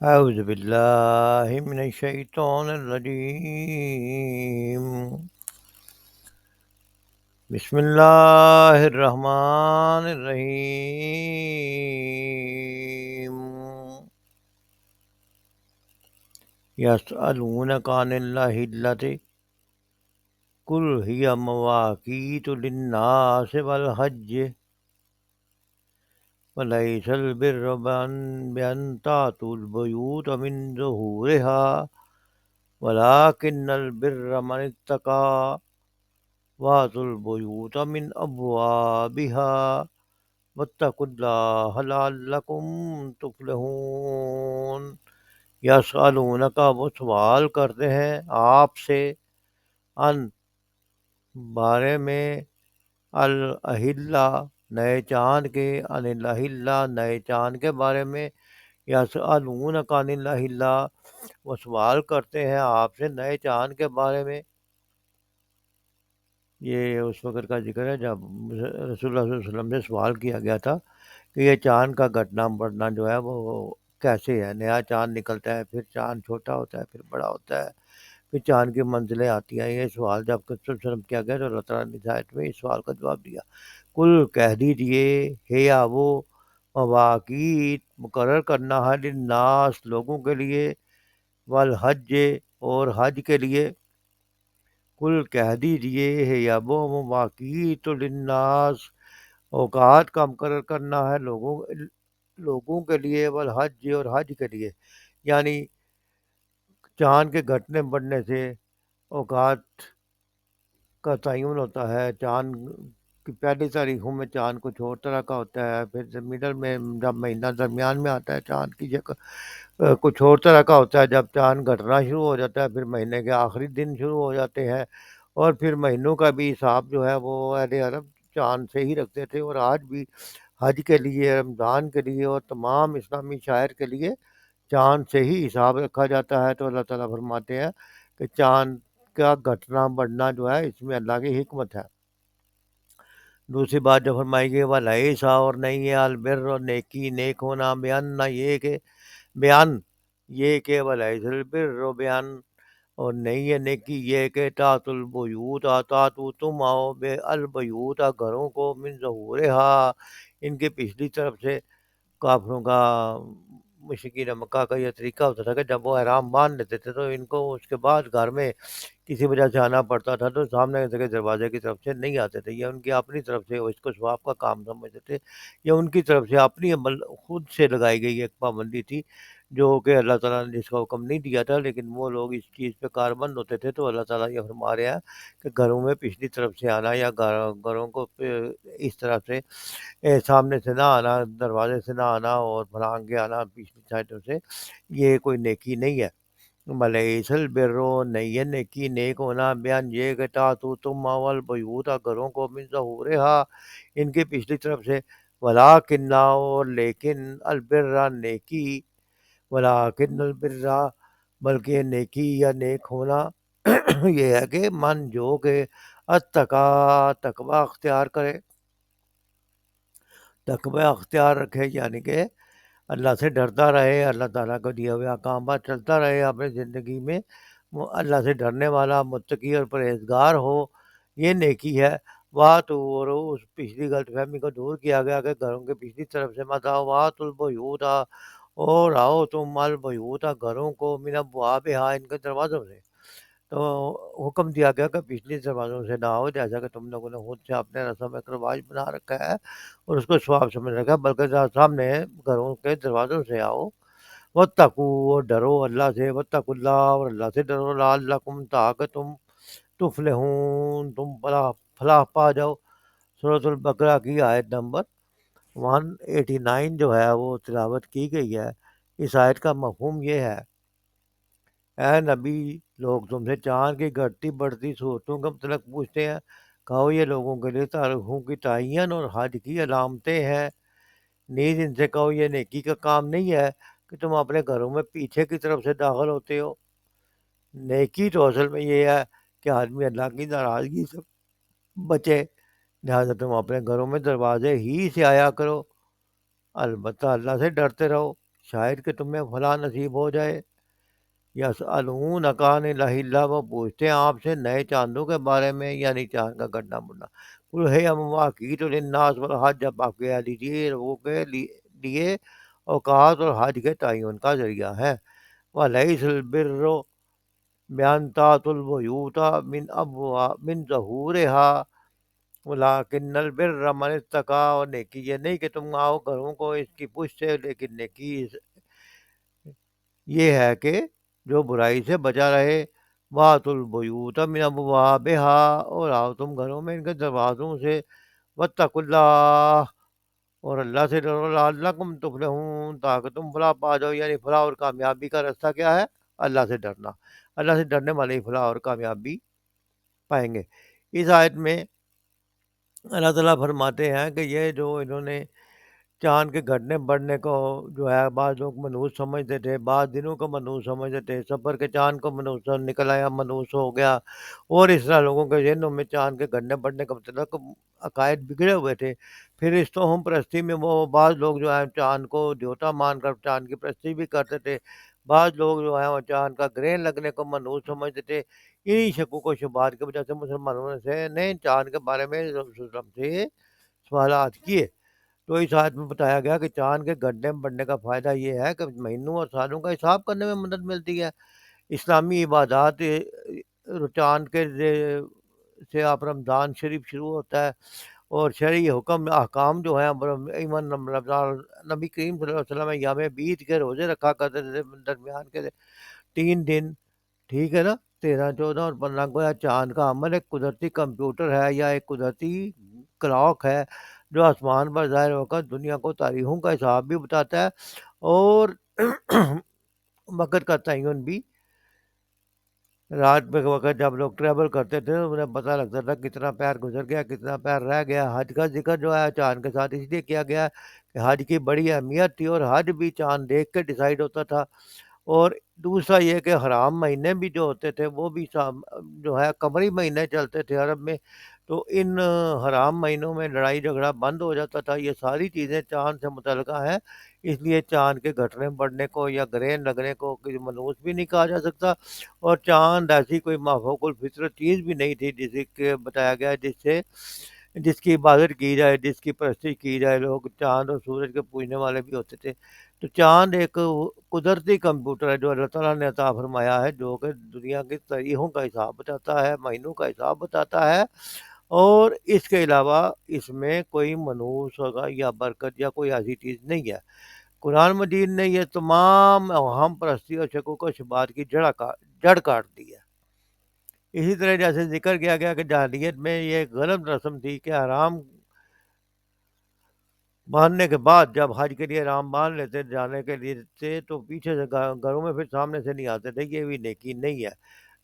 أعوذ بالله من الشيطان الرجيم. بسم الله الرحمن الرحيم. يسألونك عن الأهلة قل هي مواقيت للناس والحج وليس البر بأن تأتوا البيوت من ظهورها ولكن البر من اتقى وَأْتُوا الْبُيُوتَ مِنْ أَبْوَابِهَا وَاتَّقُوا اللَّهَ لَعَلَّكُمْ تُفْلِحُونَ. یسألونک، وہ سوال کرتے ہیں آپ سے، ان بارے میں، الاہلہ نئے چاند کے، ان الاہلہ نئے چاند کے بارے میں، یسألونک عن الاہلہ وہ سوال کرتے ہیں آپ سے نئے چاند کے بارے میں. یہ اس وقت کا ذکر ہے جب رسول اللہ صلی اللہ علیہ وسلم سے سوال کیا گیا تھا کہ یہ چاند کا گھٹنا بڑھنا جو ہے وہ کیسے ہے. نیا چاند نکلتا ہے، پھر چاند چھوٹا ہوتا ہے، پھر بڑا ہوتا ہے، پھر چاند کی منزلیں آتی ہیں. یہ سوال جب رسول اللہ علیہ وسلم کیا گیا تو اللہ تعالیٰ نے ہدایت میں اس سوال کا جواب دیا. کل کہہ دیجئے، ہے یا وہ مواقیت مقرر کرنا ہے، للناس لوگوں کے لیے، والحج اور حج کے لیے. کل کہہ دیجئے، ہے یا وہ مواقیت للناس اوقات کا مقرر کرنا ہے لوگوں کے لیے، والحج اور حج کے لیے. یعنی چاند کے گھٹنے بڑھنے سے اوقات کا تعین ہوتا ہے. چاند کی پہلی تاریخوں میں چاند کچھ اور طرح کا ہوتا ہے، پھر مڈل میں جب مہینہ درمیان میں آتا ہے چاند کی جگہ کچھ اور طرح کا ہوتا ہے. جب چاند گھٹنا شروع ہو جاتا ہے پھر مہینے کے آخری دن شروع ہو جاتے ہیں. اور پھر مہینوں کا بھی حساب جو ہے وہ اہل عرب چاند سے ہی رکھتے تھے. اور آج بھی حج کے لیے، رمضان کے لیے اور تمام اسلامی شاعر کے لیے چاند سے ہی حساب رکھا جاتا ہے. تو اللہ تعالیٰ فرماتے ہیں کہ چاند کا گھٹنا بڑھنا جو ہے اس میں اللہ کی حکمت ہے. دوسری بات جو فرمائی گئی وَلَيْسَ اور نہیں ہے البر اور نیکی نیک ہونا، بیان نہ یہ کہ بیان یہ کہ وَلَيْسَ البر بیان اور نہیں ہے نیکی یہ کہ تات البیوت تاتو تم آؤ بے البیوت گھروں کو من ظہورہا ان کے پچھلی طرف سے. کافروں کا، مشرکین مکہ کا یہ طریقہ ہوتا تھا کہ جب وہ احرام باندھ لیتے تھے تو ان کو اس کے بعد گھر میں کسی وجہ سے آنا پڑتا تھا تو سامنے کے دروازے کی طرف سے نہیں آتے تھے. یہ ان کی اپنی طرف سے اس کو ثواب کا کام سمجھتے تھے. یہ ان کی طرف سے اپنی عمل خود سے لگائی گئی ایک پابندی تھی جو کہ اللہ تعالیٰ نے اس کا حکم نہیں دیا تھا، لیکن وہ لوگ اس چیز پہ کاربند ہوتے تھے. تو اللہ تعالیٰ یہ فرما رہے ہیں کہ گھروں میں پچھلی طرف سے آنا یا گھروں کو اس طرح سے سامنے سے نہ آنا، دروازے سے نہ آنا اور بھرانگ کے آنا پچھلی سائڈوں سے، یہ کوئی نیکی نہیں ہے. ملیس البر نہیں ہے نیکی نیک ہونا، بیان یہ کہ تاتو تم اول بیوتا گھروں کو من ظہورہا ان کے پچھلی طرف سے، ولیکن اور لیکن البر نیکی، ولیکن البر بلکہ نیکی یا نیک ہونا یہ ہے کہ من جو کہ اتقا تقوی اختیار کرے، تقوی اختیار رکھے، یعنی کہ اللہ سے ڈرتا رہے، اللہ تعالیٰ کو دیا ہوا کام پر چلتا رہے اپنی زندگی میں، وہ اللہ سے ڈرنے والا متقی اور پرہیزگار ہو، یہ نیکی ہے. بات اور اس پچھلی غلط فہمی کو دور کیا گیا کہ گھروں کے پچھلی طرف سے مت آؤ، وات البیوتا اور آؤ تم البیوتا گھروں کو من ابوابہا ان کے دروازوں سے. تو حکم دیا گیا کہ پچھلی دروازوں سے نہ آؤ جیسا کہ تم لوگوں نے خود سے اپنے رسم ایک رواج بنا رکھا ہے اور اس کو ثواب سمجھ رکھا ہے، بلکہ سامنے گھروں کے دروازوں سے آؤ. واتقوا اور ڈرو اللہ سے، واتقوا اللہ اور اللہ سے ڈرو، لعلکم تاکہ تم تفلحون تم فلاح پا جاؤ. سورۃ البقرہ کی آیت نمبر 189 جو ہے وہ تلاوت کی گئی ہے. اس آیت کا مفہوم یہ ہے، اے نبی لوگ تم سے چاند کی گھٹتی بڑھتی صورتوں کا متعلق پوچھتے ہیں، کہو یہ لوگوں کے لیے تاریخوں کی تعین اور حج کی علامتیں ہیں. نیز ان سے کہو یہ نیکی کا کام نہیں ہے کہ تم اپنے گھروں میں پیچھے کی طرف سے داخل ہوتے ہو. نیکی تو اصل میں یہ ہے کہ آدمی اللہ کی ناراضگی سے بچے، لہٰذا تم اپنے گھروں میں دروازے ہی سے آیا کرو، البتہ اللہ سے ڈرتے رہو. شاید کہ تمہیں فلاں نصیب ہو جائے۔ یسألونک عن الأہلہ، وہ پوچھتے ہیں آپ سے نئے چاندوں کے بارے میں، یعنی چاند کا گڑنا بڑنا۔ قل ہے مواقیت للناس والحج، جب آپ کہہ دیجیے لوگوں کے لیے اوقات اور حج کے تعین کا ذریعہ ہے۔ وَلَيْسَ الْبِرُّ بِأَن تَأْتُوا الْبُيُوتَ من ظُهُورِهَا وَلَٰكِنَّ الْبِرَّ مَنِ اتَّقَىٰ، اور نیکی یہ نہیں کہ تم آؤ گھروں کو اس کی پشت سے، لیکن نیکی یہ ہے کہ جو برائی سے بچا رہے۔ وَأْتُوا الْبُيُوتَ مِنْ أَبْوَابِهَا، اور آؤ تم گھروں میں ان کے دروازوں سے۔ وَاتَّقُوا اللَّهَ، اور اللہ سے ڈرو، لعلکم تفلحون، تاکہ تم فلاح پا جاؤ۔ یعنی فلاح اور کامیابی کا راستہ کیا ہے؟ اللہ سے ڈرنا۔ اللہ سے ڈرنے والے ہی فلاح اور کامیابی پائیں گے۔ اس آیت میں اللہ تعالیٰ فرماتے ہیں کہ یہ جو انہوں نے چاند کے گھٹنے بڑھنے کو جو ہے بعض لوگ منحوس سمجھتے تھے، بعض دنوں کو منحوس سمجھتے تھے، سفر کے چاند کو منحوس نکل آیا، منحوس ہو گیا، اور اس طرح لوگوں کے ذہنوں میں چاند کے گھٹنے بڑھنے کا متعلق عقائد بگڑے ہوئے تھے۔ پھر اس توہم پرستی میں وہ بعض لوگ جو ہے چاند کو دیوتا مان کر چاند کی پرستی بھی کرتے تھے، بعض لوگ جو ہے وہ چاند کا گرہن لگنے کو منحوس سمجھتے تھے۔ انہی شکوک و شبہات کی وجہ سے مسلمانوں نے چاند کے بارے میں رسول صلی اللہ علیہ وسلم سے سوالات کیے۔ تو اس آیت میں بتایا گیا کہ چاند کے گڈھے بڑھنے کا فائدہ یہ ہے کہ مہینوں اور سالوں کا حساب کرنے میں مدد ملتی ہے۔ اسلامی عبادات چاند کے سے آپ رمضان شریف شروع ہوتا ہے، اور شرعی حکم احکام جو ہیں ایمن رمضان، نبی کریم صلی اللہ علیہ وسلم یام بیت کے روزے رکھا کرتے تھے درمیان کے 3 دن، ٹھیک ہے نا، 13، 14 اور 15 کو۔ یا چاند کا عمل ایک قدرتی کمپیوٹر ہے یا ایک قدرتی کلاک ہے جو آسمان پر ظاہر ہو کر دنیا کو تاریخوں کا حساب بھی بتاتا ہے اور وقت کا تعین بھی۔ رات میں وقت جب لوگ ٹریول کرتے تھے انہیں پتہ لگتا تھا کتنا پیر گزر گیا، کتنا پیر رہ گیا۔ حج کا ذکر جو ہے چاند کے ساتھ اس لیے کیا گیا کہ حج کی بڑی اہمیت تھی، اور حج بھی چاند دیکھ کے ڈیسائیڈ ہوتا تھا۔ اور دوسرا یہ کہ حرام مہینے بھی جو ہوتے تھے وہ بھی جو ہے قمری مہینے چلتے تھے عرب میں، تو ان حرام مہینوں میں لڑائی جھگڑا بند ہو جاتا تھا۔ یہ ساری چیزیں چاند سے متعلقہ ہیں، اس لیے چاند کے گھٹنے بڑھنے کو یا گرہن لگنے کو کوئی منحوس بھی نہیں کہا جا سکتا۔ اور چاند ایسی کوئی مافوق الفطرت چیز بھی نہیں تھی جسے کہ بتایا گیا جس کی عبادت کی جائے، جس کی پرستش کی جائے۔ لوگ چاند اور سورج کے پوجنے والے بھی ہوتے تھے۔ تو چاند ایک قدرتی کمپیوٹر ہے جو اللہ تعالیٰ نے عطا فرمایا ہے، جو کہ دنیا کی تاریخوں کا حساب بتاتا ہے، مہینوں کا حساب بتاتا ہے، اور اس کے علاوہ اس میں کوئی منحوس ہوگا یا برکت یا کوئی ایسی چیز نہیں ہے۔ قرآن مجید نے یہ تمام اوہام پرستی اور شکوک و شبہات کی جڑ کاٹ دی ہے۔ اسی طرح جیسے ذکر کیا گیا کہ جاہلیت میں یہ ایک غلط رسم تھی کہ حرام باندھنے کے بعد جب حج کے لیے رام باندھ لیتے جانے کے لیے تھے تو پیچھے سے گھروں میں پھر سامنے سے نہیں آتے تھے، یہ بھی نیکی نہیں ہے۔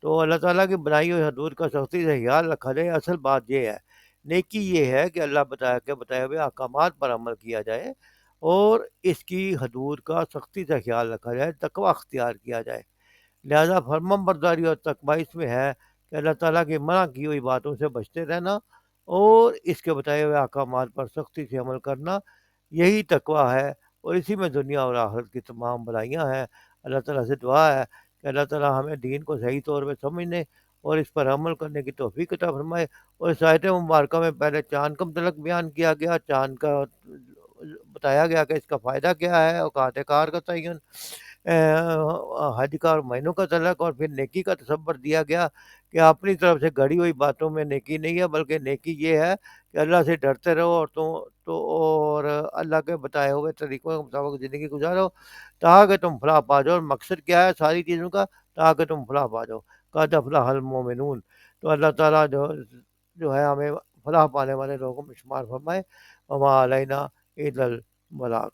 تو اللہ تعالیٰ کی بنائی ہوئی حدود کا سختی سے خیال رکھا جائے۔ اصل بات یہ ہے، نیکی یہ ہے کہ اللہ بتائے ہوئے احکامات پر عمل کیا جائے اور اس کی حدود کا سختی سے خیال رکھا جائے، تقوی اختیار کیا جائے۔ لہذا فرمان برداری اور تقوی اس میں ہے کہ اللہ تعالیٰ کی منع کی ہوئی باتوں سے بچتے رہنا اور اس کے بتائے ہوئے احکامات پر سختی سے عمل کرنا، یہی تقوی ہے، اور اسی میں دنیا اور آخرت کی تمام بھلائیاں ہیں۔ اللہ تعالیٰ سے دعا ہے کہ اللہ تعالیٰ ہمیں دین کو صحیح طور پہ سمجھنے اور اس پر عمل کرنے کی توفیق عطا فرمائے۔ اور اس آیت مبارکہ میں پہلے چاند کا متعلق بیان کیا گیا، چاند کا بتایا گیا کہ اس کا فائدہ کیا ہے، اوقات کار کا تعین، حج کا اور مہینوں کا تعلق، اور پھر نیکی کا تصور دیا گیا کہ اپنی طرف سے گھڑی ہوئی باتوں میں نیکی نہیں ہے، بلکہ نیکی یہ ہے کہ اللہ سے ڈرتے رہو اور اللہ کے بتائے ہوئے طریقوں کے مطابق زندگی گزارو تاکہ تم فلاح پا جاؤ۔ اور مقصد کیا ہے ساری چیزوں کا؟ تاکہ تم فلاح پا جاؤ۔ قد افلح المومنون۔ تو اللہ تعالیٰ جو ہے ہمیں فلاح پانے والے لوگوں میں شمار فرمائے۔ وما علینا الا البلاغ۔